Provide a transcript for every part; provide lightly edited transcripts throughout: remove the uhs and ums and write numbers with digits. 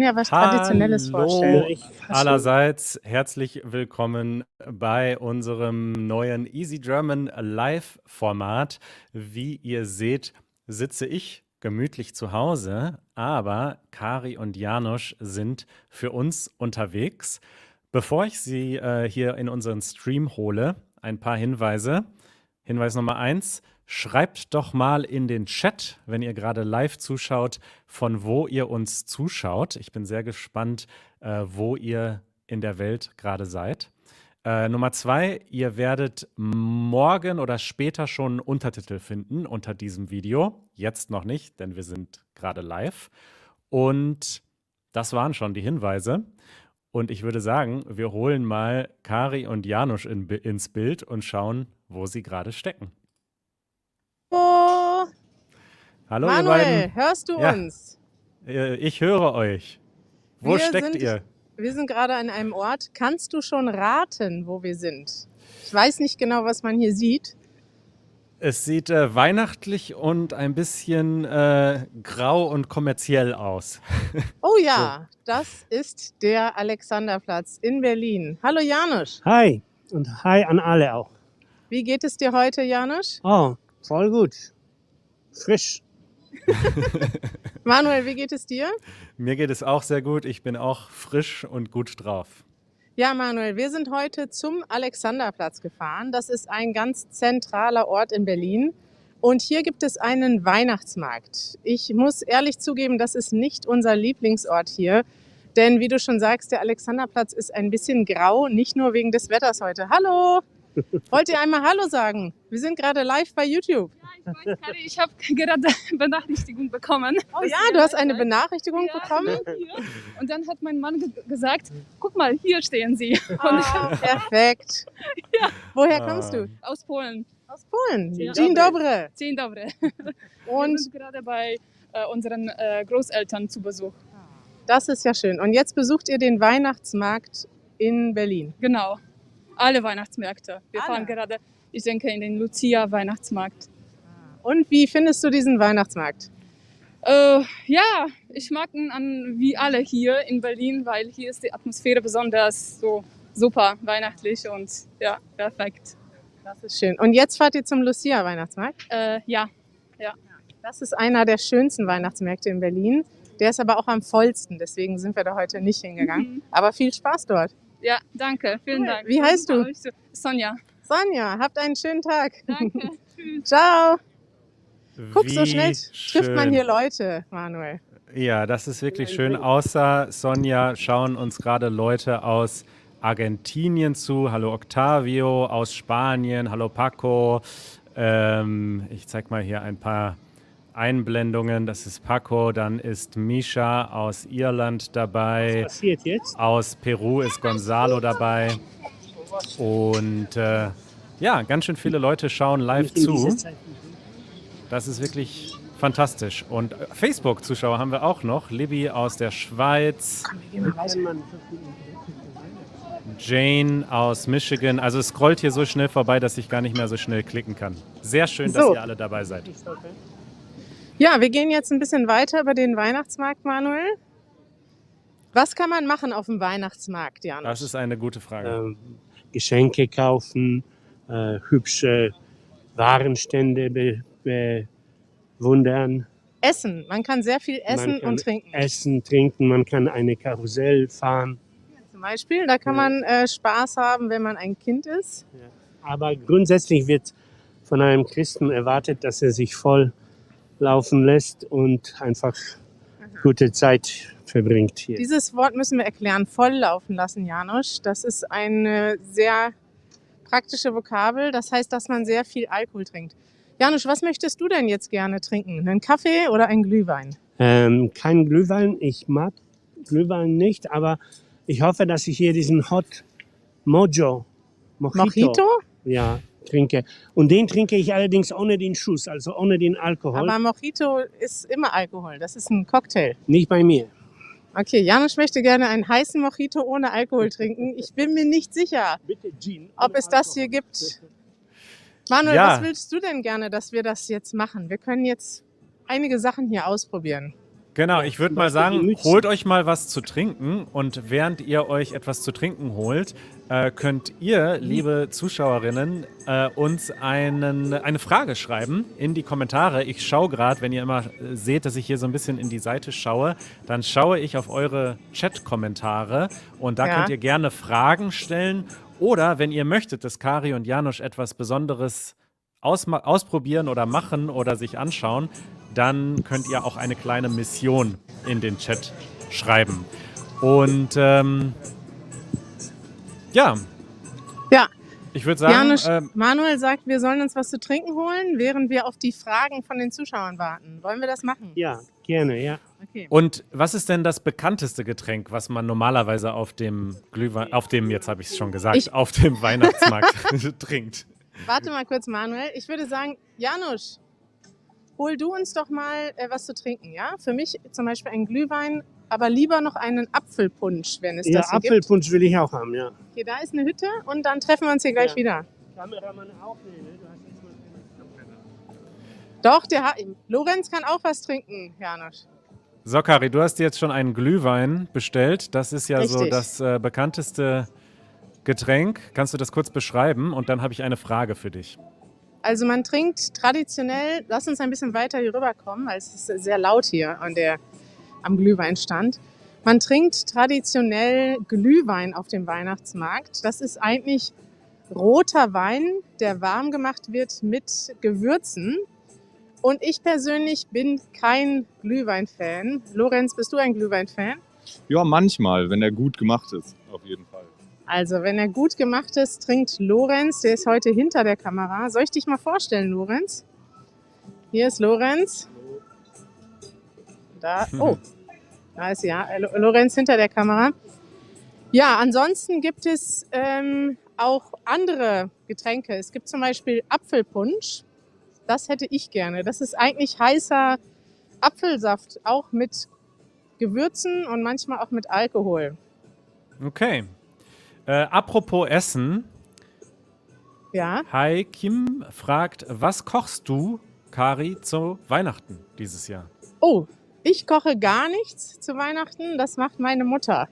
ja was Traditionelles vorstellen. Hallo allerseits, herzlich willkommen bei unserem neuen Easy German Live-Format. Wie ihr seht, sitze ich gemütlich zu Hause, aber Kari und Janosch sind für uns unterwegs. Bevor ich sie hier in unseren Stream hole, ein paar Hinweise. Hinweis Nummer 1: Schreibt doch mal in den Chat, wenn ihr gerade live zuschaut, von wo ihr uns zuschaut. Ich bin sehr gespannt, wo ihr in der Welt gerade seid. Nummer 2: Ihr werdet morgen oder später schon Untertitel finden unter diesem Video. Jetzt noch nicht, denn wir sind gerade live. Und das waren schon die Hinweise. Und ich würde sagen, wir holen mal Kari und Janosch ins Bild und schauen, wo sie gerade stecken. Oh, Hallo, ihr Manuel, beiden. hörst du Ja, uns? ich höre euch. Wo Wir steckt sind- ihr? Wir sind gerade an einem Ort. Kannst du schon raten, wo wir sind? Ich weiß nicht genau, was man hier sieht. Es sieht weihnachtlich und ein bisschen grau und kommerziell aus. Oh ja, das ist der Alexanderplatz in Berlin. Hallo Janosch, Hi und hi an alle auch. wie geht es dir heute, Janosch? Oh, voll gut. Frisch. Manuel, wie geht es dir? Mir geht es auch sehr gut. Ich bin auch frisch und gut drauf. Ja, Manuel, wir sind heute zum Alexanderplatz gefahren. Das ist ein ganz zentraler Ort in Berlin. Und hier gibt es einen Weihnachtsmarkt. Ich muss ehrlich zugeben, das ist nicht unser Lieblingsort hier. Denn wie du schon sagst, der Alexanderplatz ist ein bisschen grau, nicht nur wegen des Wetters heute. Hallo! Wollt ihr einmal Hallo sagen? Wir sind gerade live bei YouTube. Ich habe gerade Benachrichtigung bekommen. Oh ja, du hast eine Benachrichtigung bekommen? Und dann hat mein Mann gesagt, guck mal, hier stehen sie. Ah, perfekt. Ja. Woher kommst du? Aus Polen. Aus Polen. Ja. Dzień dobry. Dzień dobry. Wir Und sind gerade bei unseren Großeltern zu Besuch. das ist ja schön. Und jetzt besucht ihr den Weihnachtsmarkt in Berlin. Genau. Alle Weihnachtsmärkte. Wir Alle? fahren gerade, ich denke, in den Lucia-Weihnachtsmarkt. Und wie findest du diesen Weihnachtsmarkt? Ja, ich mag ihn wie alle hier in Berlin, weil hier ist die Atmosphäre besonders so super weihnachtlich und ja, perfekt. Das ist schön. Und jetzt fahrt ihr zum Lucia-Weihnachtsmarkt. Ja, Das ist einer der schönsten Weihnachtsmärkte in Berlin. Der ist aber auch am vollsten, deswegen sind wir da heute nicht hingegangen. Aber viel Spaß dort. ja, danke, vielen Cool. Dank. Wie heißt du? Sonja. Sonja, habt einen schönen Tag. Danke, tschüss. Ciao. Guck, so Wie schnell trifft man schön. hier Leute, Manuel. Ja, das ist wirklich schön. Außer Sonja schauen uns gerade Leute aus Argentinien zu. Hallo Octavio aus Spanien. Hallo Paco. Ich zeig mal hier ein paar Einblendungen. Das ist Paco. Dann ist Misha aus Irland dabei. Was passiert jetzt? Aus Peru ist Gonzalo dabei. Und ja, ganz schön viele Leute schauen live In dieser zu. Zeit. Das ist wirklich fantastisch. Und Facebook-Zuschauer haben wir auch noch. Libby aus der Schweiz, Kann man- Jane aus Michigan. Also es scrollt hier so schnell vorbei, dass ich gar nicht mehr so schnell klicken kann. Sehr schön, dass So. ihr alle dabei seid. Ja, wir gehen jetzt ein bisschen weiter über den Weihnachtsmarkt, Manuel. Was kann man machen auf dem Weihnachtsmarkt, Janosch? Das ist eine gute Frage. Geschenke kaufen, hübsche Warenstände bewundern. Essen. Man kann sehr viel essen Man kann und trinken. Essen, trinken, man kann eine Karussell fahren. Zum Beispiel, da kann man Spaß haben, wenn man ein Kind ist. Aber grundsätzlich wird von einem Christen erwartet, dass er sich voll laufen lässt und einfach gute Zeit verbringt hier. Dieses Wort müssen wir erklären. Volllaufen lassen, Janosch. Das ist eine sehr praktische Vokabel. Das heißt, dass man sehr viel Alkohol trinkt. Janosch, was möchtest du denn jetzt gerne trinken? Einen Kaffee oder einen Glühwein? Kein Glühwein, ich mag Glühwein nicht, aber ich hoffe, dass ich hier diesen Hot Mojito Mojito? Ja, trinke. Und den trinke ich allerdings ohne den Schuss, also ohne den Alkohol. Aber Mojito ist immer Alkohol. Das ist ein Cocktail. Nicht bei mir. Okay, Janosch möchte gerne einen heißen Mojito ohne Alkohol trinken. Ich bin mir nicht sicher, Bitte Gin. ob es das hier gibt. Manuel, Ja. was willst du denn gerne, dass wir das jetzt machen? Wir können jetzt einige Sachen hier ausprobieren. Genau, Ja, ich würde zum mal Beispiel die sagen, Mützen. holt euch mal was zu trinken und während ihr euch etwas zu trinken holt, könnt ihr, liebe Zuschauerinnen, uns eine Frage schreiben in die Kommentare. Ich schaue gerade, wenn ihr immer seht, dass ich hier so ein bisschen in die Seite schaue, dann schaue ich auf eure Chat-Kommentare und da könnt Ja. ihr gerne Fragen stellen oder, wenn ihr möchtet, dass Kari und Janusz etwas Besonderes ausprobieren oder machen oder sich anschauen, dann könnt ihr auch eine kleine Mission in den Chat schreiben. Und ja, Ja, ich würde sagen, Janusz, Manuel sagt, wir sollen uns was zu trinken holen, während wir auf die Fragen von den Zuschauern warten. Wollen wir das machen? Ja, gerne, ja. Okay. und was ist denn das bekannteste Getränk, was man normalerweise auf dem Glühwein, jetzt habe ich es schon gesagt, auf dem Weihnachtsmarkt trinkt? Warte mal kurz, Manuel. Ich würde sagen, Janusz, hol du uns doch mal was zu trinken, ja? Für mich zum Beispiel einen Glühwein, aber lieber noch einen Apfelpunsch, wenn es Ja, das hier gibt. Apfelpunsch will ich auch haben, ja. Okay, da ist eine Hütte und dann treffen wir uns hier gleich Ja. wieder. Kameramann auch? Nee, ne? Du hast jetzt mal keine Kamera. Doch, Lorenz kann auch was trinken, Janusz. So, Kari, du hast jetzt schon einen Glühwein bestellt. Das ist ja so Richtig. das bekannteste Getränk. Kannst du das kurz beschreiben? Und dann habe ich eine Frage für dich. Also man trinkt traditionell, lass uns ein bisschen weiter hier rüberkommen, weil es ist sehr laut hier am Glühweinstand. Man trinkt traditionell Glühwein auf dem Weihnachtsmarkt. Das ist eigentlich roter Wein, der warm gemacht wird mit Gewürzen. Und ich persönlich bin kein Glühwein-Fan. Lorenz, bist du ein Glühwein-Fan? Ja, manchmal, wenn er gut gemacht ist, auf jeden Fall. Also, wenn er gut gemacht ist, trinkt Lorenz. Der ist heute hinter der Kamera. Soll ich dich mal vorstellen, Lorenz? Hier ist Lorenz. Da ist Lorenz hinter der Kamera. Ja, ansonsten gibt es auch andere Getränke. Es gibt zum Beispiel Apfelpunsch. Das hätte ich gerne. Das ist eigentlich heißer Apfelsaft, auch mit Gewürzen und manchmal auch mit Alkohol. Okay. Apropos Essen. Ja. Hi, Kim fragt, was kochst du, Kari, zu Weihnachten dieses Jahr? Oh, ich koche gar nichts zu Weihnachten. Das macht meine Mutter.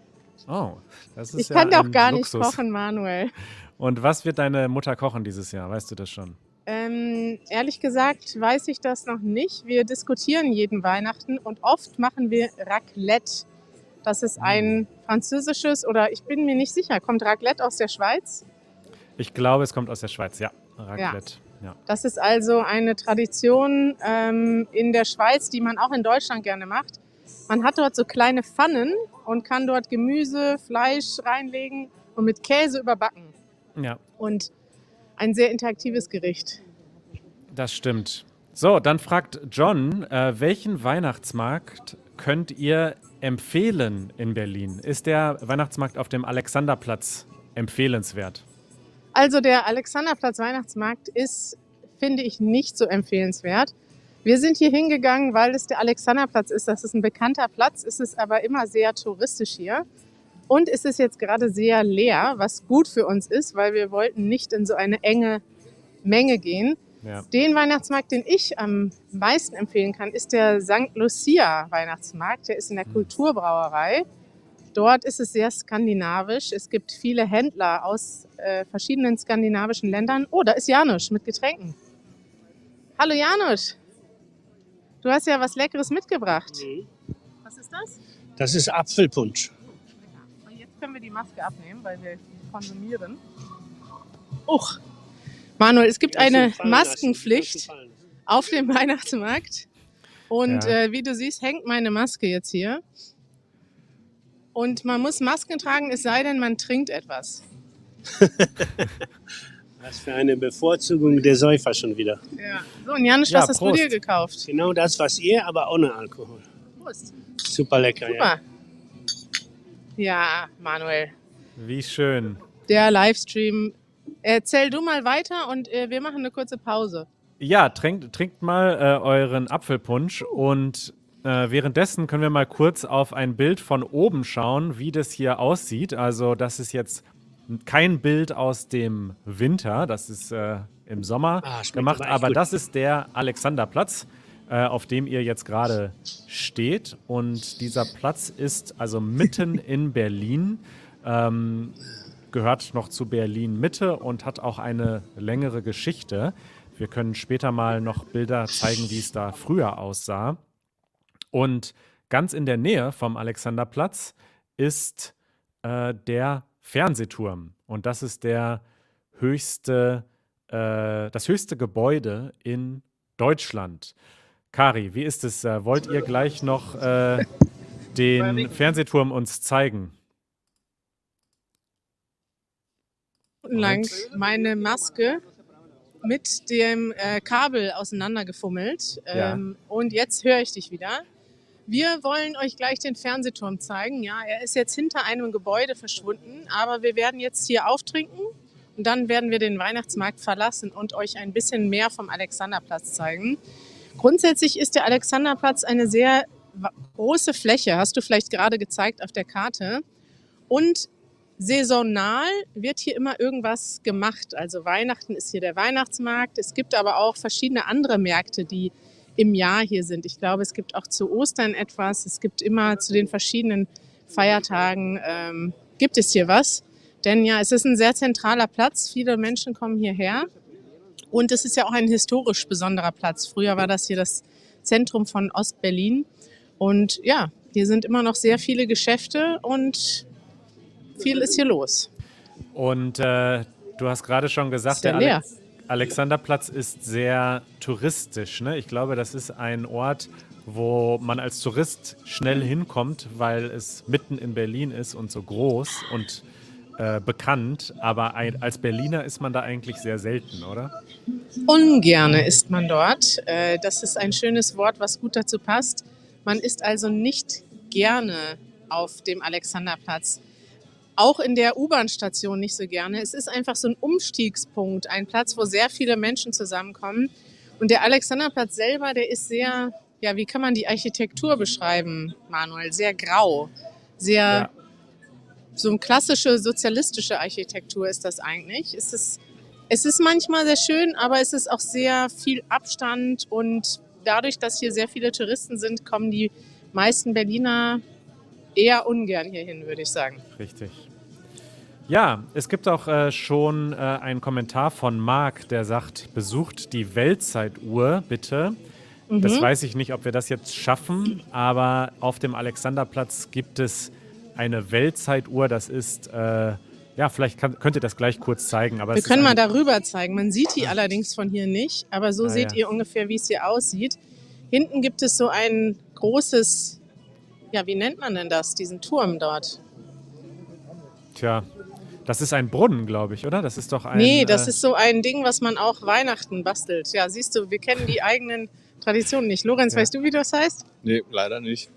Oh, das ist Ich ja kann doch ein gar nicht Luxus. kochen, Manuel. Und was wird deine Mutter kochen dieses Jahr? Weißt du das schon? Ehrlich gesagt weiß ich das noch nicht. Wir diskutieren jeden Weihnachten und oft machen wir Raclette. Das ist ein französisches, oder ich bin mir nicht sicher, kommt Raclette aus der Schweiz? Ich glaube, es kommt aus der Schweiz, ja. Raclette. Ja. Das ist also eine Tradition in der Schweiz, die man auch in Deutschland gerne macht. Man hat dort so kleine Pfannen und kann dort Gemüse, Fleisch reinlegen und mit Käse überbacken. Ja, Und ein sehr interaktives Gericht. das stimmt. So, dann fragt John, welchen Weihnachtsmarkt könnt ihr empfehlen in Berlin? Ist der Weihnachtsmarkt auf dem Alexanderplatz empfehlenswert? Also der Alexanderplatz Weihnachtsmarkt ist, finde ich, nicht so empfehlenswert. Wir sind hier hingegangen, weil es der Alexanderplatz ist. Das ist ein bekannter Platz, es ist aber immer sehr touristisch hier. Und es ist jetzt gerade sehr leer, was gut für uns ist, weil wir wollten nicht in so eine enge Menge gehen. Ja. Den Weihnachtsmarkt, den ich am meisten empfehlen kann, ist der St. Lucia Weihnachtsmarkt. Der ist in der Kulturbrauerei. Dort ist es sehr skandinavisch. Es gibt viele Händler aus verschiedenen skandinavischen Ländern. Oh, da ist Janusz mit Getränken. Hallo Janusz. Du hast ja was Leckeres mitgebracht. Was ist das? Das ist Apfelpunsch. Und jetzt können wir die Maske abnehmen, weil wir konsumieren. Uch. Manuel, es gibt eine Maskenpflicht auf dem Weihnachtsmarkt. Und Ja. wie du siehst, hängt meine Maske jetzt hier. Und man muss Masken tragen, es sei denn, man trinkt etwas. Was für eine Bevorzugung der Säufer schon wieder. Ja. So, und Janusz, Ja, was hast du Prost. dir gekauft? Genau das, was ihr, aber ohne Alkohol. Prost. Super lecker, ja. Super. Ja, Manuel, Wie schön. der Livestream. Erzähl du mal weiter und wir machen eine kurze Pause. Ja, trinkt mal euren Apfelpunsch und währenddessen können wir mal kurz auf ein Bild von oben schauen, wie das hier aussieht. Also das ist jetzt kein Bild aus dem Winter, das ist im Sommer Schmeckt gemacht, aber echt aber gut. das ist der Alexanderplatz. auf dem ihr jetzt gerade steht. Und dieser Platz ist also mitten in Berlin, gehört noch zu Berlin Mitte und hat auch eine längere Geschichte. Wir können später mal noch Bilder zeigen, wie es da früher aussah. Und ganz in der Nähe vom Alexanderplatz ist der Fernsehturm. Und das ist das höchste Gebäude in Deutschland. Kari, wie ist es? Wollt ihr gleich noch den Fernsehturm uns zeigen? Lang meine Maske mit dem Kabel auseinandergefummelt. Ja. Und jetzt höre ich dich wieder. Wir wollen euch gleich den Fernsehturm zeigen. Ja, er ist jetzt hinter einem Gebäude verschwunden, aber wir werden jetzt hier auftrinken und dann werden wir den Weihnachtsmarkt verlassen und euch ein bisschen mehr vom Alexanderplatz zeigen. Grundsätzlich ist der Alexanderplatz eine sehr große Fläche, hast du vielleicht gerade gezeigt auf der Karte. Und saisonal wird hier immer irgendwas gemacht. Also Weihnachten ist hier der Weihnachtsmarkt. Es gibt aber auch verschiedene andere Märkte, die im Jahr hier sind. Ich glaube, es gibt auch zu Ostern etwas. Es gibt immer zu den verschiedenen Feiertagen gibt es hier was. Denn ja, es ist ein sehr zentraler Platz. Viele Menschen kommen hierher. Und es ist ja auch ein historisch besonderer Platz. Früher war das hier das Zentrum von Ostberlin. Und ja, hier sind immer noch sehr viele Geschäfte und viel ist hier los. Und du hast gerade schon gesagt, Ist ja der leer. Alexanderplatz ist sehr touristisch, ne? Ich glaube, das ist ein Ort, wo man als Tourist schnell hinkommt, weil es mitten in Berlin ist und so groß und bekannt. Aber als Berliner ist man da eigentlich sehr selten, oder? Ungerne ist man dort. Das ist ein schönes Wort, was gut dazu passt. Man ist also nicht gerne auf dem Alexanderplatz. Auch in der U-Bahn-Station nicht so gerne. Es ist einfach so ein Umstiegspunkt, ein Platz, wo sehr viele Menschen zusammenkommen. Und der Alexanderplatz selber, der ist sehr, ja, wie kann man die Architektur beschreiben, Manuel? Sehr grau, sehr, so eine klassische sozialistische Architektur ist das eigentlich. Es ist manchmal sehr schön, aber es ist auch sehr viel Abstand und dadurch, dass hier sehr viele Touristen sind, kommen die meisten Berliner eher ungern hierhin, würde ich sagen. Richtig. Ja, es gibt auch schon einen Kommentar von Marc, der sagt, besucht die Weltzeituhr bitte. Das weiß ich nicht, ob wir das jetzt schaffen, aber auf dem Alexanderplatz gibt es eine Weltzeituhr. Das ist, ja, vielleicht könnt ihr das gleich kurz zeigen. Aber Wir können mal darüber zeigen. Man sieht die allerdings von hier nicht, aber so seht ja. ihr ungefähr, wie es hier aussieht. Hinten gibt es so ein großes, ja, wie nennt man denn das, diesen Turm dort? Tja, das ist ein Brunnen, glaube ich, oder? Das ist doch ein... Nee, das ist so ein Ding, was man auch Weihnachten bastelt. Ja, siehst du, wir kennen die eigenen Traditionen nicht. Lorenz, weißt du, wie das heißt? Nee, leider nicht.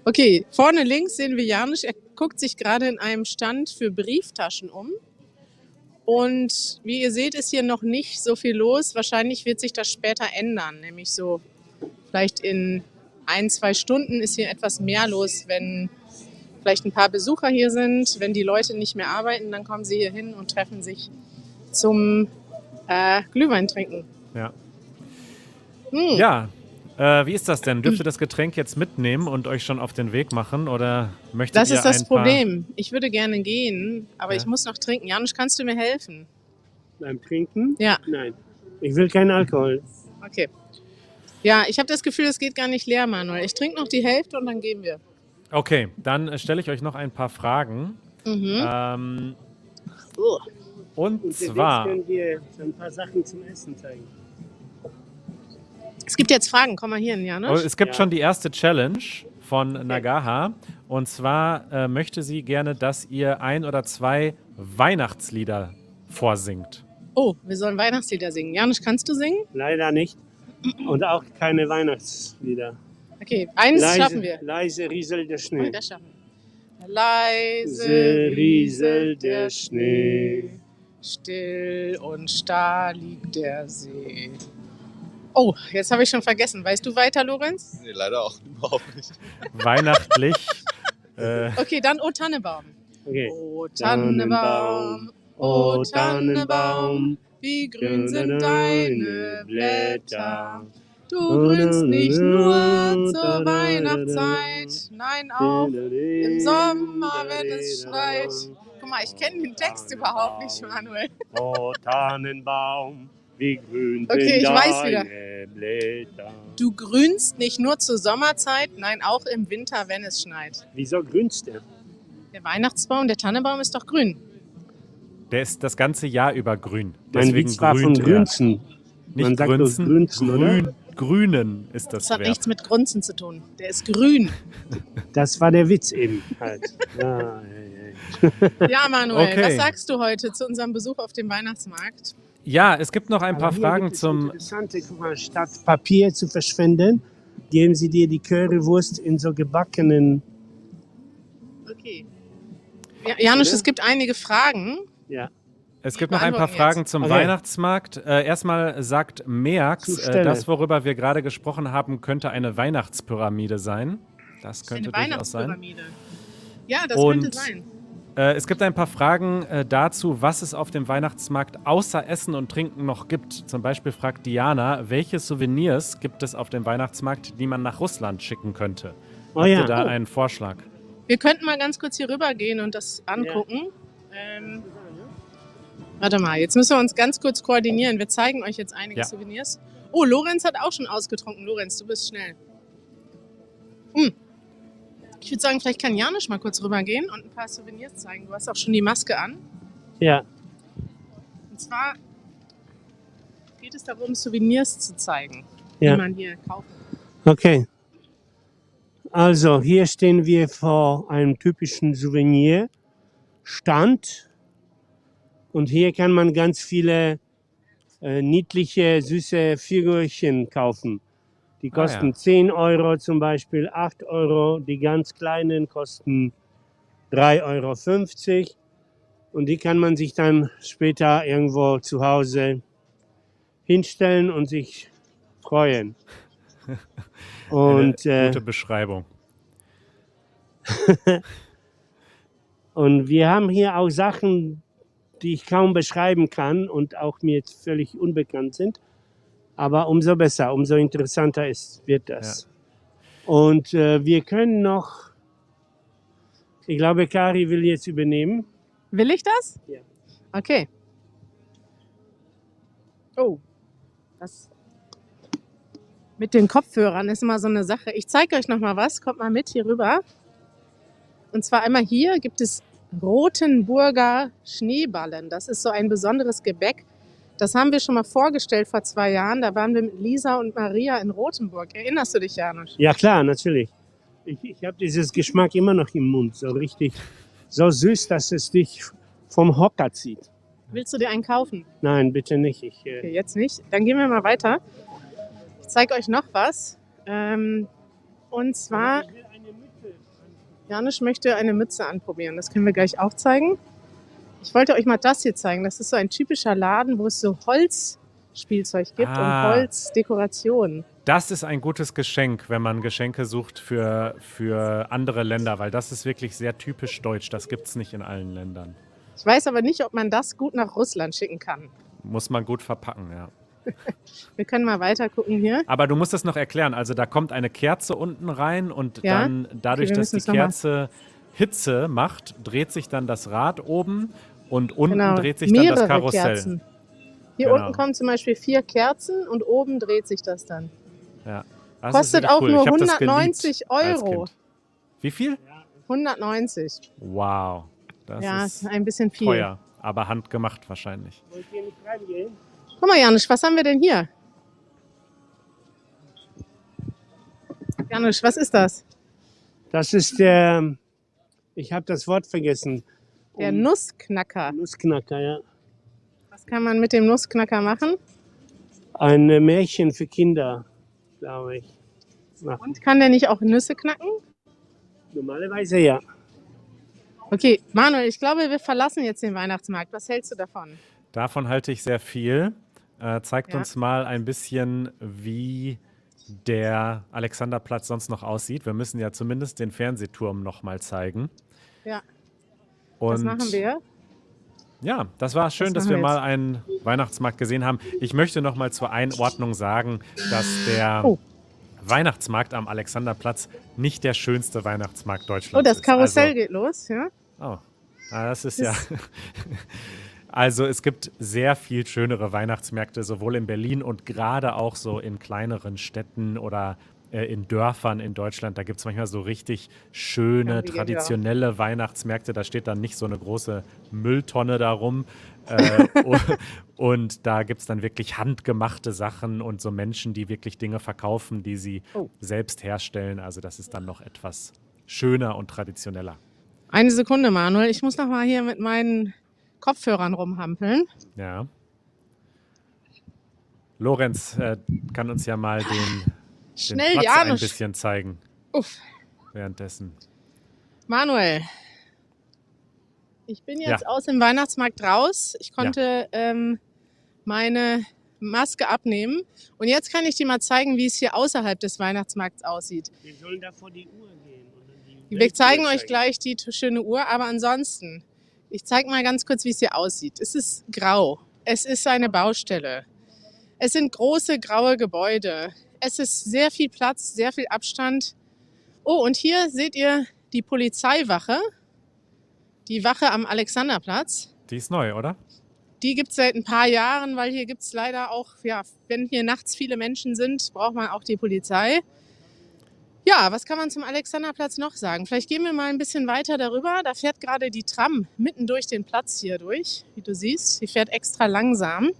Okay, vorne links sehen wir Janusz. Er guckt sich gerade in einem Stand für Brieftaschen um. Und wie ihr seht, ist hier noch nicht so viel los. Wahrscheinlich wird sich das später ändern. Nämlich so vielleicht in 1-2 Stunden ist hier etwas mehr los, wenn vielleicht ein paar Besucher hier sind. Wenn die Leute nicht mehr arbeiten, dann kommen sie hier hin und treffen sich zum Glühwein trinken. Ja. Hm. Ja, wie ist das denn? Dürft ihr das Getränk jetzt mitnehmen und euch schon auf den Weg machen oder möchtet Das ihr ist das ein paar... Problem. Ich würde gerne gehen, aber Ja. ich muss noch trinken. Janusz, kannst du mir helfen? Beim Trinken? Ja. Nein. Ich will keinen Alkohol. Okay. Ja, ich habe das Gefühl, es geht gar nicht leer, Manuel. Ich trinke noch die Hälfte und dann gehen wir. Okay, dann stelle ich euch noch ein paar Fragen. Mhm. Und Unterwegs zwar, können wir so ein paar Sachen zum Essen zeigen. Es gibt jetzt Fragen. Komm mal hier hin, Janusz. es gibt Ja. schon die erste Challenge von Nagaha. Und zwar möchte sie gerne, dass ihr 1 oder 2 Weihnachtslieder vorsingt. Oh, wir sollen Weihnachtslieder singen. Janusz, kannst du singen? Leider nicht. Und auch keine Weihnachtslieder. Okay, eines schaffen wir. Leise rieselt der Oh, Schnee. das schaffen wir. Leise Rieselt der Schnee. still und starr liegt der See. Oh, jetzt habe ich schon vergessen. Weißt du weiter, Lorenz? Nee, leider auch überhaupt nicht. Weihnachtlich. Okay, dann O Tannebaum. Okay. O Tannebaum, o Tannebaum, wie grün sind deine Blätter. Du grünst nicht nur zur Weihnachtszeit, nein auch im Sommer, wenn es schneit. Guck mal, ich kenne den Text überhaupt nicht, Manuel. O Tannenbaum, wie grün Okay, sind ich weiß wieder. deine Blätter. Du grünst nicht nur zur Sommerzeit, nein auch im Winter, wenn es schneit. Wieso grünst der? Der Weihnachtsbaum, der Tannenbaum ist doch grün. Der ist das ganze Jahr über grün. Mein Deswegen Witz war von grünt er. Grünzen. Nicht Man sagt doch grünzen, Grünzen, oder? Grünen ist das Das hat Verb. nichts mit Grunzen zu tun. Der ist grün. Das war der Witz eben halt. Ja. Ja, Manuel, Okay. was sagst du heute zu unserem Besuch auf dem Weihnachtsmarkt? Ja, es gibt noch ein paar Aber hier Fragen gibt es zum... Interessante, guck mal, statt Papier zu verschwenden, geben sie dir die Currywurst in so gebackenen. Okay. Ja, Janusz, Oder? es gibt einige Fragen. Ja. Es Die gibt noch ein paar beantworten Fragen jetzt. zum Okay. Weihnachtsmarkt. Erstmal sagt Merx, Zur Stelle. das, worüber wir gerade gesprochen haben, könnte eine Weihnachtspyramide sein. Das könnte Eine durchaus sein. Weihnachtspyramide. Ja, das Und könnte sein. Es gibt ein paar Fragen dazu, was es auf dem Weihnachtsmarkt außer Essen und Trinken noch gibt. Zum Beispiel fragt Diana, welche Souvenirs gibt es auf dem Weihnachtsmarkt, die man nach Russland schicken könnte? Oh Habt ja. ihr da einen Vorschlag? Wir könnten mal ganz kurz hier rüber gehen und das angucken. Warte mal, jetzt müssen wir uns ganz kurz koordinieren. Wir zeigen euch jetzt einige Ja. Souvenirs. Oh, Lorenz hat auch schon ausgetrunken. Lorenz, du bist schnell. Ich würde sagen, vielleicht kann Janusz mal kurz rübergehen und ein paar Souvenirs zeigen. Du hast auch schon die Maske an. Ja. Und zwar geht es darum, Souvenirs zu zeigen, Ja. die man hier kaufen kann. Okay. Also, hier stehen wir vor einem typischen Souvenirstand. Und hier kann man ganz viele niedliche, süße Figürchen kaufen. Die kosten ja. 10 Euro zum Beispiel, 8 Euro. Die ganz kleinen kosten 3,50 Euro. Und die kann man sich dann später irgendwo zu Hause hinstellen und sich freuen. Und, Eine gute Beschreibung. und wir haben hier auch Sachen, die ich kaum beschreiben kann und auch mir jetzt völlig unbekannt sind. Aber umso besser, umso interessanter wird das. Und wir können noch, ich glaube, Kari will jetzt übernehmen. Will ich das? Ja. Okay. Oh, das mit den Kopfhörern ist immer so eine Sache. Ich zeige euch noch mal was. Kommt mal mit hier rüber. Und zwar einmal hier gibt es Rothenburger Schneeballen. Das ist so ein besonderes Gebäck. Das haben wir schon mal vorgestellt vor 2 Jahren. Da waren wir mit Lisa und Maria in Rothenburg. Erinnerst du dich, Janusz? Ja klar, natürlich. Ich habe dieses Geschmack immer noch im Mund. So richtig, so süß, dass es dich vom Hocker zieht. Willst du dir einen kaufen? Nein, bitte nicht. Okay, jetzt nicht. Dann gehen wir mal weiter. Ich zeige euch noch was. Und zwar, Janusz möchte eine Mütze anprobieren. Das können wir gleich auch zeigen. Ich wollte euch mal das hier zeigen. Das ist so ein typischer Laden, wo es so Holzspielzeug gibt und Holzdekorationen. Das ist ein gutes Geschenk, wenn man Geschenke sucht für andere Länder, weil das ist wirklich sehr typisch deutsch. Das gibt es nicht in allen Ländern. Ich weiß aber nicht, ob man das gut nach Russland schicken kann. Muss man gut verpacken, ja. Wir können mal weiter gucken hier. Aber du musst es noch erklären. Also da kommt eine Kerze unten rein und Ja? dann dadurch, Okay, wir dass die müssen es noch mal- Kerze Hitze macht, dreht sich dann das Rad oben und unten Genau, dreht sich dann das mehrere Karussell. Kerzen. Hier Genau. unten kommen zum Beispiel 4 Kerzen und oben dreht sich das dann. Ja. Das ist Kostet wirklich auch cool. nur Ich hab das geliebt 190 als Euro. Kind. Wie viel? 190. Wow. Das Ja, ist ist ein bisschen viel. teuer, aber handgemacht wahrscheinlich. Wollt ihr nicht reingehen? Guck mal, Janusz, was haben wir denn hier? Janusz, was ist das? Das ist der, ich habe das Wort vergessen. Der Nussknacker. Nussknacker, ja. Was kann man mit dem Nussknacker machen? Ein Märchen für Kinder, glaube ich. Und kann der nicht auch Nüsse knacken? Normalerweise ja. Okay, Manuel, ich glaube, wir verlassen jetzt den Weihnachtsmarkt. Was hältst du davon? Davon halte ich sehr viel. Zeigt Ja. uns mal ein bisschen, wie der Alexanderplatz sonst noch aussieht. Wir müssen ja zumindest den Fernsehturm noch mal zeigen. Ja. Und Was machen wir? Ja, das war schön, dass machen wir wir mal einen Weihnachtsmarkt gesehen haben. Ich möchte noch mal zur Einordnung sagen, dass der Oh. Weihnachtsmarkt am Alexanderplatz nicht der schönste Weihnachtsmarkt Oh, Deutschlands das ist. Karussell geht los, ja? Oh, das ist ja. Also es gibt sehr viel schönere Weihnachtsmärkte, sowohl in Berlin und gerade auch so in kleineren Städten oder in Dörfern in Deutschland. Da gibt es manchmal so richtig schöne, Ja, wie geht traditionelle Weihnachtsmärkte. Da steht dann nicht so eine große Mülltonne darum. Und da gibt es dann wirklich handgemachte Sachen und so Menschen, die wirklich Dinge verkaufen, die sie Oh. selbst herstellen. Also das ist dann noch etwas schöner und traditioneller. Eine Sekunde, Manuel. Ich muss noch mal hier mit meinen Kopfhörern rumhampeln. Ja. Lorenz kann uns ja mal den Schnell, Platz ein Janusz. bisschen zeigen Uff. währenddessen. Manuel, ich bin jetzt Ja. aus dem Weihnachtsmarkt raus. Ich konnte meine Maske abnehmen. Und jetzt kann ich dir mal zeigen, wie es hier außerhalb des Weihnachtsmarkts aussieht. Wir sollen da vor die Uhr gehen. Und dann die Wir zeigen Weltuhr euch gleich die schöne Uhr, aber ansonsten, ich zeige mal ganz kurz, wie es hier aussieht. Es ist grau. Es ist eine Baustelle. Es sind große graue Gebäude. Es ist sehr viel Platz, sehr viel Abstand. Oh, und hier seht ihr die Polizeiwache, die Wache am Alexanderplatz. Die ist neu, oder? Die gibt es seit ein paar Jahren, weil hier gibt es leider auch, ja, wenn hier nachts viele Menschen sind, braucht man auch die Polizei. Ja, was kann man zum Alexanderplatz noch sagen? Vielleicht gehen wir mal ein bisschen weiter darüber. Da fährt gerade die Tram mitten durch den Platz hier durch, wie du siehst. Die fährt extra langsam.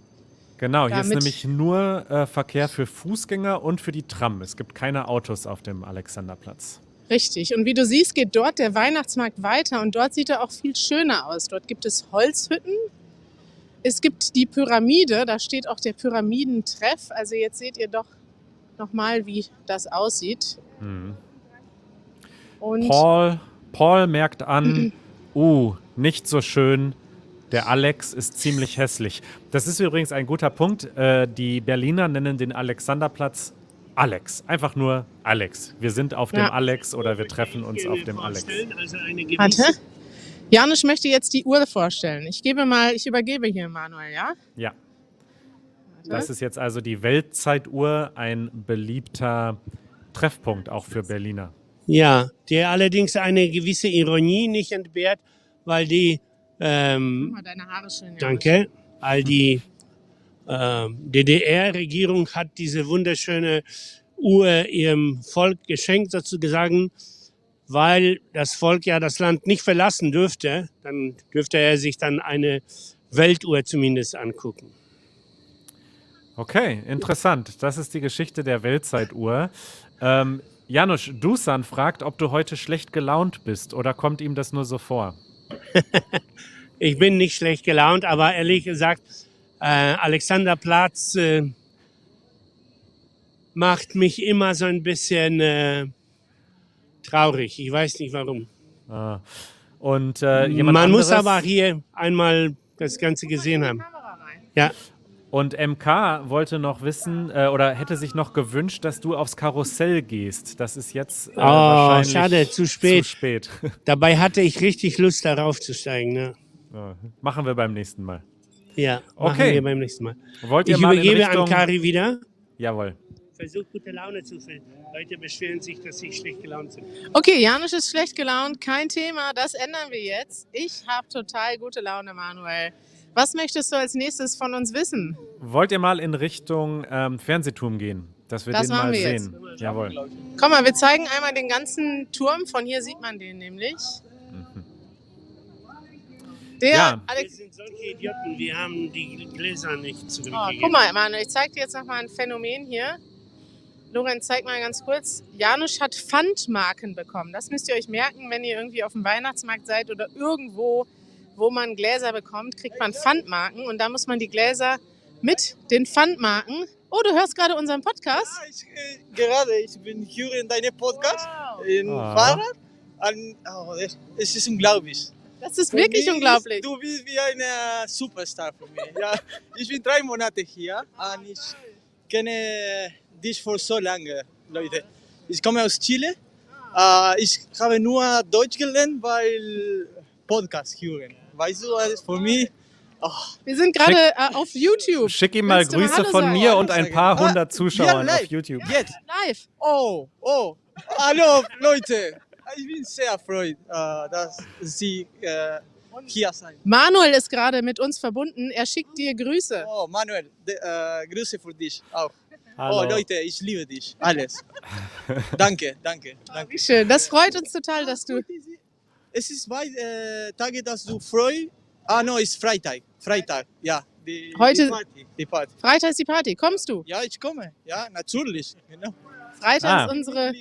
Genau, hier ist Damit- nämlich nur Verkehr für Fußgänger und für die Tram. Es gibt keine Autos auf dem Alexanderplatz. Richtig. Und wie du siehst, geht dort der Weihnachtsmarkt weiter und dort sieht er auch viel schöner aus. Dort gibt es Holzhütten. Es gibt die Pyramide, da steht auch der Pyramidentreff. Also jetzt seht ihr doch nochmal, wie das aussieht. Mhm. Und Paul merkt an, nicht so schön. Der Alex ist ziemlich hässlich. Das ist übrigens ein guter Punkt. Die Berliner nennen den Alexanderplatz Alex. Einfach nur Alex. Wir sind auf dem Ja. Alex oder wir treffen uns gerne auf dem Alex. vorstellen. Also eine gewisse warte. Janusz möchte jetzt die Uhr vorstellen. Ich übergebe hier Manuel, ja? Ja. Das ist jetzt also die Weltzeituhr, ein beliebter Treffpunkt auch für Berliner. Ja, der allerdings eine gewisse Ironie nicht entbehrt, weil die, Mach mal deine Haare schön, Janusz. danke, weil die DDR-Regierung hat diese wunderschöne Uhr ihrem Volk geschenkt sozusagen, weil das Volk ja das Land nicht verlassen dürfte. Dann dürfte er sich dann eine Weltuhr zumindest angucken. Okay, interessant. Das ist die Geschichte der Weltzeituhr. Janusz, Dusan fragt, ob du heute schlecht gelaunt bist oder kommt ihm das nur so vor? Ich bin nicht schlecht gelaunt, aber ehrlich gesagt, Alexanderplatz macht mich immer so ein bisschen traurig. Ich weiß nicht warum. Ah. Und jemand Man muss anderes? aber hier einmal das Ganze gesehen haben. Kamera rein. Ja, Und MK wollte noch wissen oder hätte sich noch gewünscht, dass du aufs Karussell gehst. Das ist jetzt wahrscheinlich schade, zu spät. Zu spät. Dabei hatte ich richtig Lust, darauf zu steigen. Ne? Ja, machen wir beim nächsten Mal. Ja, machen Okay. wir beim nächsten Mal. Wollt ihr Ich mal in übergebe Richtung... an Kari wieder. Jawohl. Versucht gute Laune zu finden. Leute beschweren sich, dass sie schlecht gelaunt sind. Okay, Janusz ist schlecht gelaunt, kein Thema, das ändern wir jetzt. Ich habe total gute Laune, Manuel. Was möchtest du als nächstes von uns wissen? Wollt ihr mal in Richtung Fernsehturm gehen? Dass wir Das den machen mal wir jetzt. sehen. Jawohl. Komm mal, wir zeigen einmal den ganzen Turm. Von hier sieht man den nämlich. Der Ja. Wir Alex. sind solche Idioten, wir haben die Gläser nicht Oh, zurückgegeben. guck mal, Manuel, ich zeig dir jetzt noch mal ein Phänomen hier. Lorenz, zeig mal ganz kurz. Janusz hat Pfandmarken bekommen. Das müsst ihr euch merken, wenn ihr irgendwie auf dem Weihnachtsmarkt seid oder irgendwo, wo man Gläser bekommt, kriegt man Pfandmarken und da muss man die Gläser mit den Pfandmarken. Oh, du hörst gerade unseren Podcast? Ich bin hier in deinem Podcast, in Ah. Fahrrad. Und, es ist unglaublich. Das ist Für wirklich mich unglaublich. Du bist wie eine Superstar für mich. Ja, ich bin 3 Monate hier und ich kenne dich vor so lange, Leute. Ich komme aus Chile. Ich habe nur Deutsch gelernt, weil Podcast hören. Weißt du, für mich Oh, Wir sind gerade auf YouTube. Schick ihm mal Willst du mal Grüße Hallo von sagen? mir und ein paar hundert wir Zuschauern auf live. YouTube. Jetzt. Live. Oh, hallo Leute. Ich bin sehr erfreut, dass Sie hier sind. Manuel ist gerade mit uns verbunden. Er schickt dir Grüße. Oh, Manuel, Grüße für dich auch. Hallo. Oh, Leute, ich liebe dich. Alles. Danke. Wie schön. Das freut uns total, dass du. Es ist zwei Tage, dass du freust. No, ist Freitag. Freitag, ja. Heute- Die Party. Freitag ist die Party. Kommst du? Ja, ich komme. Ja, natürlich. Genau. Freitag ist unsere.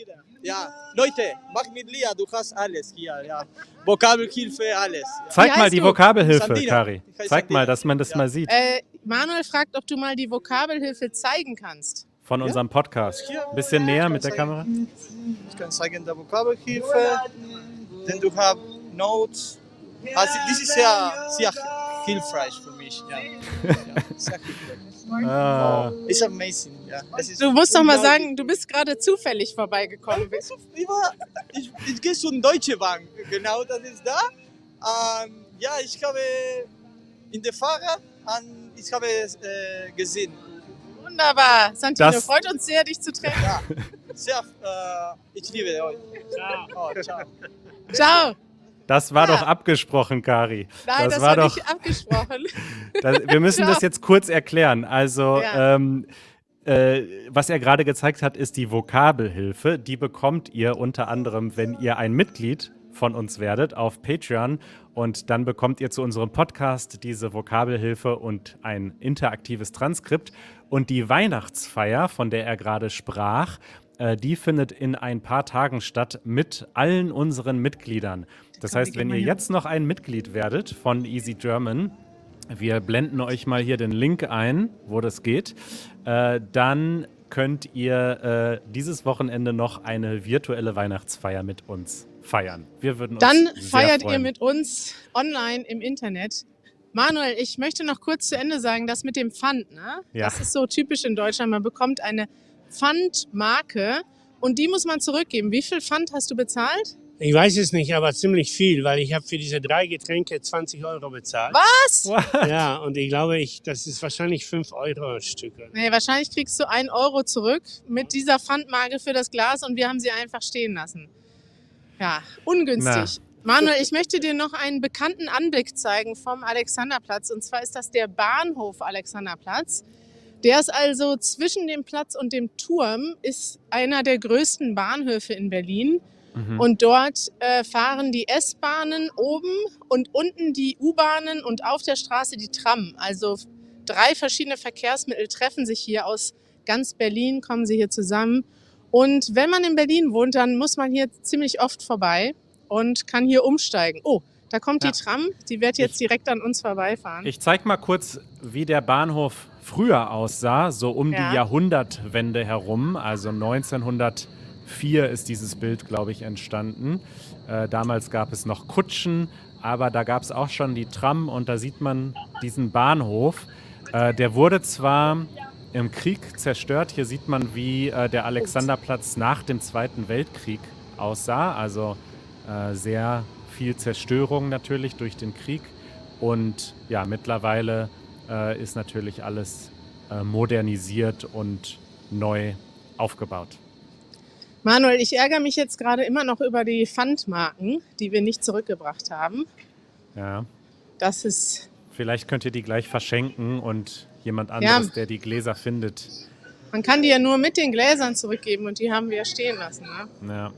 Ja, Leute, mach mit Lia, du hast alles hier. Ja. Vokabelhilfe, alles. Ja. Zeig Wie mal heißt die du? Vokabelhilfe, Sandina. Kari. Ich heiße Zeig mal, Sandina. dass man das Ja. mal sieht. Manuel fragt, ob du mal die Vokabelhilfe zeigen kannst. Von unserem Podcast. Ein bisschen näher mit der Kamera. Ich kann zeigen, die Vokabelhilfe. Denn du hast Notes. Also, das ist sehr hilfreich für mich. Ja. Sehr hilfreich. Ah, It's amazing. Ja. Es ist Du musst doch mal unglaublich. sagen, du bist gerade zufällig vorbeigekommen. Ich gehe zur Deutsche Bank, genau, das ist da. Ja, ich habe in der Fahrer, ich habe es gesehen. Wunderbar. Santino, Das- freut uns sehr, dich zu treffen. Ja, sehr, ich liebe euch. Ciao. Ciao. Ciao. das war Ja. doch abgesprochen, Kari. Nein, das war war doch. nicht abgesprochen. Wir müssen Ciao. das jetzt kurz erklären. Also, Ja. was er gerade gezeigt hat, ist die Vokabelhilfe. Die bekommt ihr unter anderem, wenn ihr ein Mitglied von uns werdet auf Patreon. Und dann bekommt ihr zu unserem Podcast diese Vokabelhilfe und ein interaktives Transkript. Und die Weihnachtsfeier, von der er gerade sprach, die findet in ein paar Tagen statt mit allen unseren Mitgliedern. Das heißt, wenn ihr jetzt noch ein Mitglied werdet von Easy German, wir blenden euch mal hier den Link ein, wo das geht, dann könnt ihr dieses Wochenende noch eine virtuelle Weihnachtsfeier mit uns feiern. Wir würden uns Dann sehr feiert freuen. ihr mit uns online im Internet. Manuel, ich möchte noch kurz zu Ende sagen, das mit dem Pfand, ne? Ja. Das ist so typisch in Deutschland. Man bekommt eine Pfandmarke und die muss man zurückgeben. Wie viel Pfand hast du bezahlt? Ich weiß es nicht, aber ziemlich viel, weil ich habe für diese 3 Getränke 20 € bezahlt. Was? Ja, und ich glaube, das ist wahrscheinlich 5 € Stück. Nee, wahrscheinlich kriegst du 1 Euro zurück mit dieser Pfandmarke für das Glas und wir haben sie einfach stehen lassen. Ja, ungünstig. Manuel, ich möchte dir noch einen bekannten Anblick zeigen vom Alexanderplatz. Und zwar ist das der Bahnhof Alexanderplatz. Der ist also zwischen dem Platz und dem Turm, ist einer der größten Bahnhöfe in Berlin. Mhm. Und dort fahren die S-Bahnen oben und unten die U-Bahnen und auf der Straße die Tram. Also 3 verschiedene Verkehrsmittel treffen sich hier aus ganz Berlin, kommen sie hier zusammen. Und wenn man in Berlin wohnt, dann muss man hier ziemlich oft vorbei und kann hier umsteigen. Oh, da kommt Ja. die Tram, die wird jetzt direkt an uns vorbeifahren. Ich zeig mal kurz, wie der Bahnhof früher aussah, so um Ja. die Jahrhundertwende herum. Also 1904 ist dieses Bild, glaube ich, entstanden. Damals gab es noch Kutschen, aber da gab es auch schon die Tram und da sieht man diesen Bahnhof. Der wurde zwar im Krieg zerstört. Hier sieht man, wie der Alexanderplatz nach dem Zweiten Weltkrieg aussah. Also sehr viel Zerstörung natürlich durch den Krieg. Und ja, mittlerweile ist natürlich alles modernisiert und neu aufgebaut. Manuel, ich ärgere mich jetzt gerade immer noch über die Pfandmarken, die wir nicht zurückgebracht haben. Ja. Das ist, Vielleicht könnt ihr die gleich verschenken und jemand anderes, der die Gläser findet. man kann die ja nur mit den Gläsern zurückgeben und die haben wir ja stehen lassen. Ne? Ja.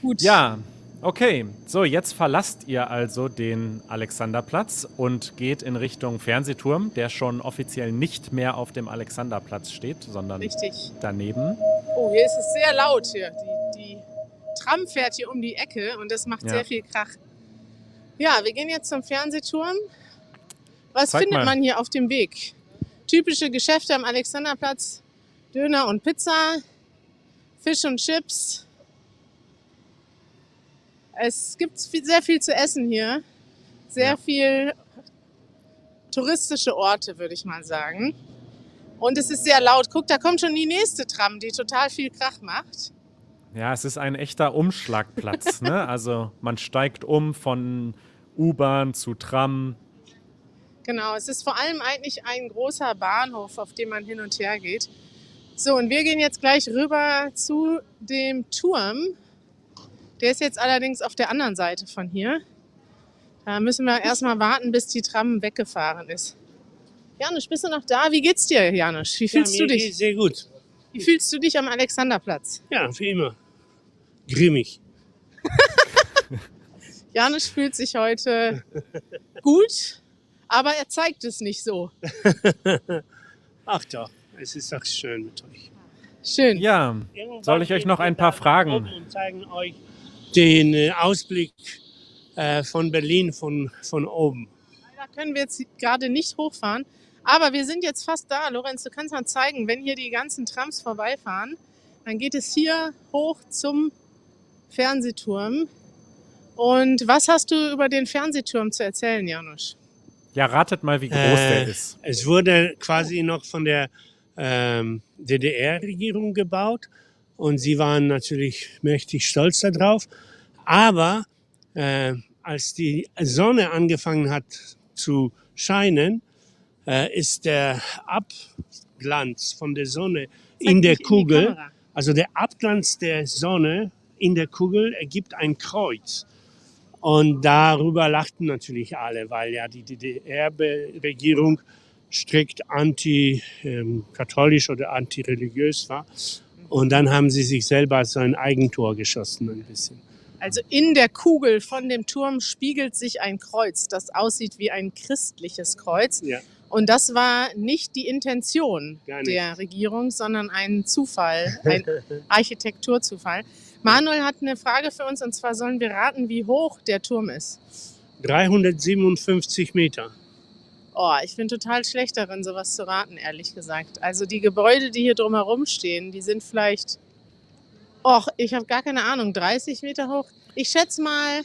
Gut. Ja, okay. So, jetzt verlasst ihr also den Alexanderplatz und geht in Richtung Fernsehturm, der schon offiziell nicht mehr auf dem Alexanderplatz steht, sondern Richtig. daneben. Oh, hier ist es sehr laut hier. Die Tram fährt hier um die Ecke und das macht Ja. sehr viel Krach. Ja, wir gehen jetzt zum Fernsehturm. Was Zeig findet mal. man hier auf dem Weg? Typische Geschäfte am Alexanderplatz. Döner und Pizza, Fisch und Chips. Es gibt sehr viel zu essen hier. Sehr Ja. viel touristische Orte, würde ich mal sagen. Und es ist sehr laut. Guck, da kommt schon die nächste Tram, die total viel Krach macht. Ja, es ist ein echter Umschlagplatz. Ne? Also man steigt um von U-Bahn zu Tram. Genau, es ist vor allem eigentlich ein großer Bahnhof, auf dem man hin und her geht. So, und wir gehen jetzt gleich rüber zu dem Turm. Der ist jetzt allerdings auf der anderen Seite von hier. Da müssen wir erstmal warten, bis die Tram weggefahren ist. Janusz, bist du noch da? Wie geht's dir, Janusz? Wie fühlst du mir dich? geht's sehr gut. Wie fühlst du dich am Alexanderplatz? Ja, wie immer. Grimmig. Janusz fühlt sich heute gut, aber er zeigt es nicht so. Ach doch, es ist doch schön mit euch. Schön. Ja, soll ich euch noch ein paar Fragen? Und zeigen euch den Ausblick von Berlin von oben. Da können wir jetzt gerade nicht hochfahren, aber wir sind jetzt fast da. Lorenz, du kannst mal zeigen, wenn hier die ganzen Trams vorbeifahren, dann geht es hier hoch zum Fernsehturm. Und was hast du über den Fernsehturm zu erzählen, Janusz? Ja, ratet mal, wie groß der ist. Es wurde quasi noch von der DDR-Regierung gebaut und sie waren natürlich mächtig stolz darauf. Aber als die Sonne angefangen hat zu scheinen, ist der Abglanz von der Sonne in der Kugel, also der Abglanz der Sonne in der Kugel ergibt ein Kreuz. Und darüber lachten natürlich alle, weil ja die DDR-Regierung strikt anti-katholisch oder antireligiös war. Und dann haben sie sich selber so ein Eigentor geschossen ein bisschen. Also in der Kugel von dem Turm spiegelt sich ein Kreuz, das aussieht wie ein christliches Kreuz. Ja. Und das war nicht die Intention Gar nicht. der Regierung, sondern ein Zufall, ein Architekturzufall. Manuel hat eine Frage für uns, und zwar sollen wir raten, wie hoch der Turm ist. 357 Meter. Oh, ich bin total schlecht darin, sowas zu raten, ehrlich gesagt. Also die Gebäude, die hier drumherum stehen, die sind vielleicht, ich habe gar keine Ahnung, 30 Meter hoch. Ich schätze mal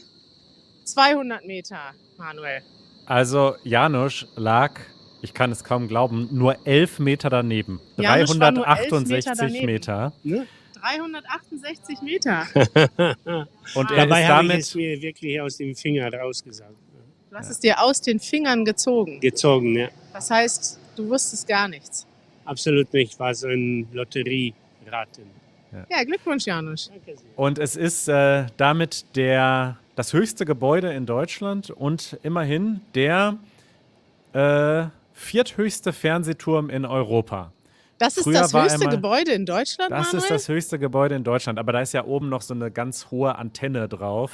200 Meter, Manuel. Also Janusz lag, ich kann es kaum glauben, nur 11 Meter daneben. Janusz war nur 11 368 Meter Meter. 368 Meter. Und er Dabei ist habe ich damit, es mir wirklich aus dem Finger rausgesagt. Du hast es dir aus den Fingern gezogen. Gezogen, ja. Das heißt, du wusstest gar nichts. Absolut nicht. War so ein Lotterieraten. Ja, Glückwunsch, Janusz. Danke sehr. und es ist damit das höchste Gebäude in Deutschland und immerhin der vierthöchste Fernsehturm in Europa. Das ist Früher das war höchste einmal- Gebäude in Deutschland, Das Manuel? ist das höchste Gebäude in Deutschland, aber da ist ja oben noch so eine ganz hohe Antenne drauf,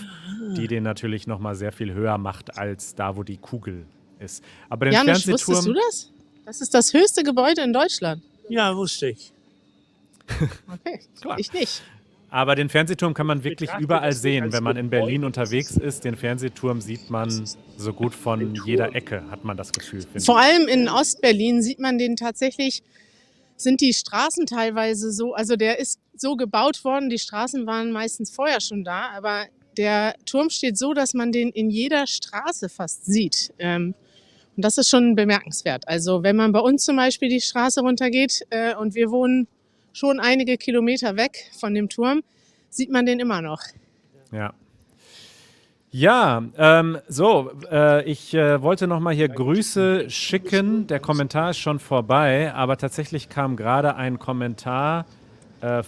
die den natürlich noch mal sehr viel höher macht als da, wo die Kugel ist. Aber den Janusz, wusstest du Fernsehturm, das? Das ist das höchste Gebäude in Deutschland. Ja, wusste ich. Okay, Klar. ich nicht. aber den Fernsehturm kann man wirklich Betrachte überall das nicht sehen. als Wenn man in Gebäude. Berlin unterwegs ist, den Fernsehturm sieht man so gut von jeder Ecke, hat man das Gefühl. finde Vor ich. allem in Ostberlin sieht man den tatsächlich, sind die Straßen teilweise so, also der ist so gebaut worden, die Straßen waren meistens vorher schon da, aber der Turm steht so, dass man den in jeder Straße fast sieht. Und das ist schon bemerkenswert. Also wenn man bei uns zum Beispiel die Straße runtergeht und wir wohnen schon einige Kilometer weg von dem Turm, sieht man den immer noch. Ja. Ja, ich wollte noch mal hier Grüße schicken. Der Kommentar ist schon vorbei, aber tatsächlich kam gerade ein Kommentar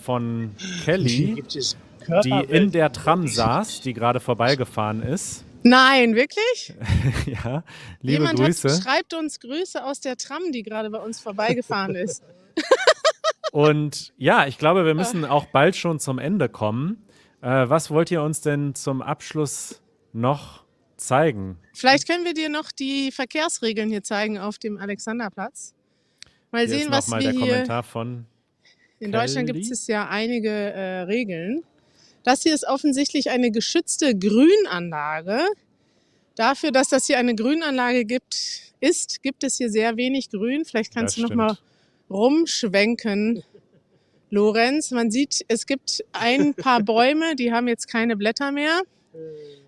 von Kelly, Gibt es die in der Tram saß, die gerade vorbeigefahren ist. Nein, wirklich? Ja, liebe Jemand Grüße. schreibt uns Grüße aus der Tram, die gerade bei uns vorbeigefahren ist. Und ja, ich glaube, wir müssen auch bald schon zum Ende kommen. Was wollt ihr uns denn zum Abschluss noch zeigen? Vielleicht können wir dir noch die Verkehrsregeln hier zeigen auf dem Alexanderplatz. Mal Hier sehen, ist was nochmal wir der hier. Kommentar von In Deutschland Kelly. gibt es ja einige Regeln. Das hier ist offensichtlich eine geschützte Grünanlage. Dafür, dass das hier eine Grünanlage gibt es hier sehr wenig Grün. Vielleicht kannst Das du noch mal rumschwenken, Lorenz. Man sieht, es gibt ein paar Bäume, die haben jetzt keine Blätter mehr.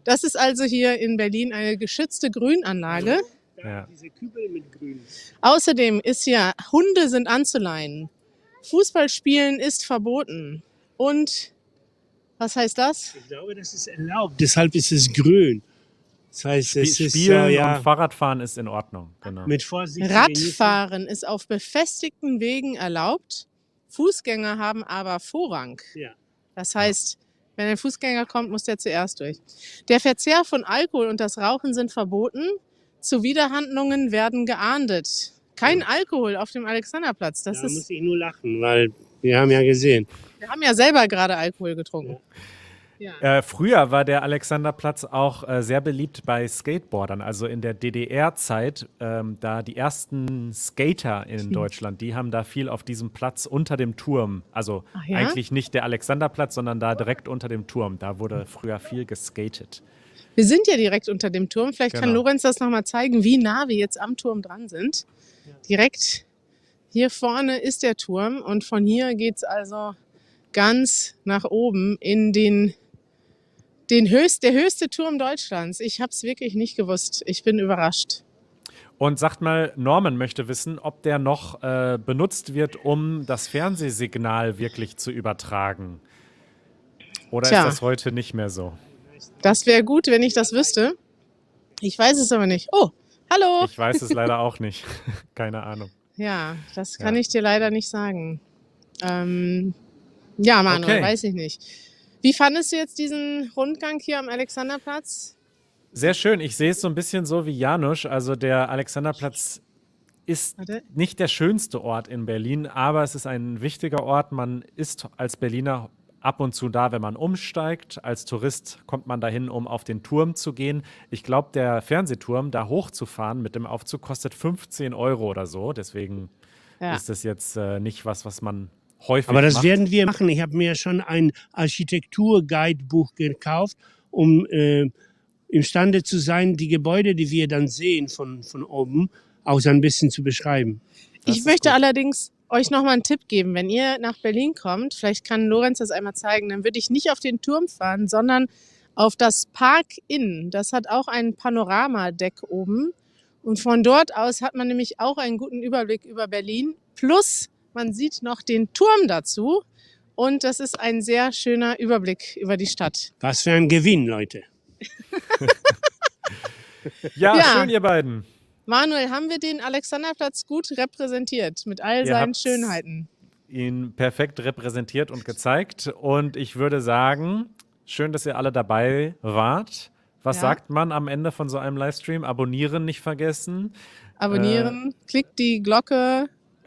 Das ist also hier in Berlin eine geschützte Grünanlage. Ja. Diese Kübel mit Grün. Außerdem ist hier, Hunde sind anzuleinen. Fußballspielen ist verboten. Und was heißt das? Ich glaube, das ist erlaubt. Deshalb ist es grün. Das heißt, es ist so, Spielen ja, und Fahrradfahren ist in Ordnung. Genau. mit Vorsicht zu genießen. Radfahren ist auf befestigten Wegen erlaubt. Fußgänger haben aber Vorrang. Ja. Das heißt, wenn ein Fußgänger kommt, muss der zuerst durch. Der Verzehr von Alkohol und das Rauchen sind verboten. Zuwiderhandlungen werden geahndet. Kein Alkohol auf dem Alexanderplatz. Das Da ist, muss ich nur lachen, weil wir haben ja gesehen. wir haben ja selber gerade Alkohol getrunken. Ja. Früher war der Alexanderplatz auch sehr beliebt bei Skateboardern. Also in der DDR-Zeit, da die ersten Skater in Deutschland, die haben da viel auf diesem Platz unter dem Turm. Also Ach ja? eigentlich nicht der Alexanderplatz, sondern da direkt unter dem Turm. Da wurde früher viel geskatet. Wir sind ja direkt unter dem Turm. Vielleicht kann Genau. Lorenz das nochmal zeigen, wie nah wir jetzt am Turm dran sind. Direkt hier vorne ist der Turm und von hier geht es also ganz nach oben in der höchste Turm Deutschlands. Ich habe es wirklich nicht gewusst. Ich bin überrascht. Und sagt mal, Norman möchte wissen, ob der noch benutzt wird, um das Fernsehsignal wirklich zu übertragen. Oder Tja. ist das heute nicht mehr so? Das wäre gut, wenn ich das wüsste. Ich weiß es aber nicht. Oh, hallo. Ich weiß es leider auch nicht. Keine Ahnung. Ja, das kann Ja. ich dir leider nicht sagen. Ja, Manuel, Okay. weiß ich nicht. Wie fandest du jetzt diesen Rundgang hier am Alexanderplatz? Sehr schön. Ich sehe es so ein bisschen so wie Janusz. Also der Alexanderplatz ist Warte. nicht der schönste Ort in Berlin, aber es ist ein wichtiger Ort. Man ist als Berliner ab und zu da, wenn man umsteigt. Als Tourist kommt man dahin, um auf den Turm zu gehen. Ich glaube, der Fernsehturm, da hochzufahren mit dem Aufzug, kostet 15 Euro oder so. Deswegen Ja. ist das jetzt nicht was man häufig Aber das macht. werden wir machen. Ich habe mir schon ein Architektur-Guidebuch gekauft, um imstande zu sein, die Gebäude, die wir dann sehen von oben, auch so ein bisschen zu beschreiben. Das Ich ist möchte gut. allerdings euch nochmal einen Tipp geben. Wenn ihr nach Berlin kommt, vielleicht kann Lorenz das einmal zeigen, dann würde ich nicht auf den Turm fahren, sondern auf das Park Inn. Das hat auch ein Panoramadeck oben. Und von dort aus hat man nämlich auch einen guten Überblick über Berlin. Plus, man sieht noch den Turm dazu. Und das ist ein sehr schöner Überblick über die Stadt. Was für ein Gewinn, Leute. Ja, Ja. schön, ihr beiden. Manuel, haben wir den Alexanderplatz gut repräsentiert mit all Ihr seinen habt's Schönheiten? ihn perfekt repräsentiert und gezeigt. Und ich würde sagen, schön, dass ihr alle dabei wart. Was Ja. sagt man am Ende von so einem Livestream? Abonnieren nicht vergessen. Abonnieren, klickt die Glocke,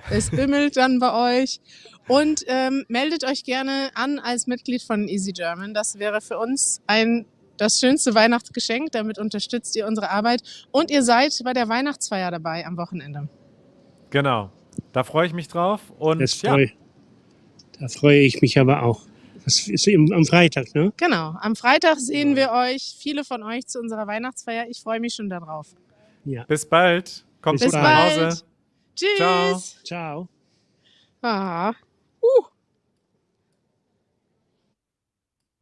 es bimmelt dann bei euch. Und meldet euch gerne an als Mitglied von Easy German. Das wäre für uns das schönste Weihnachtsgeschenk. Damit unterstützt ihr unsere Arbeit. Und ihr seid bei der Weihnachtsfeier dabei am Wochenende. Genau. Da freue ich mich drauf. Und Da freue ich mich aber auch. Das ist am Freitag, ne? Genau, am Freitag sehen wir euch, viele von euch, zu unserer Weihnachtsfeier. Ich freue mich schon darauf. Ja. bis bald. Kommt Bis gut nach bald. Hause. Tschüss. Ciao. Ciao. Ah.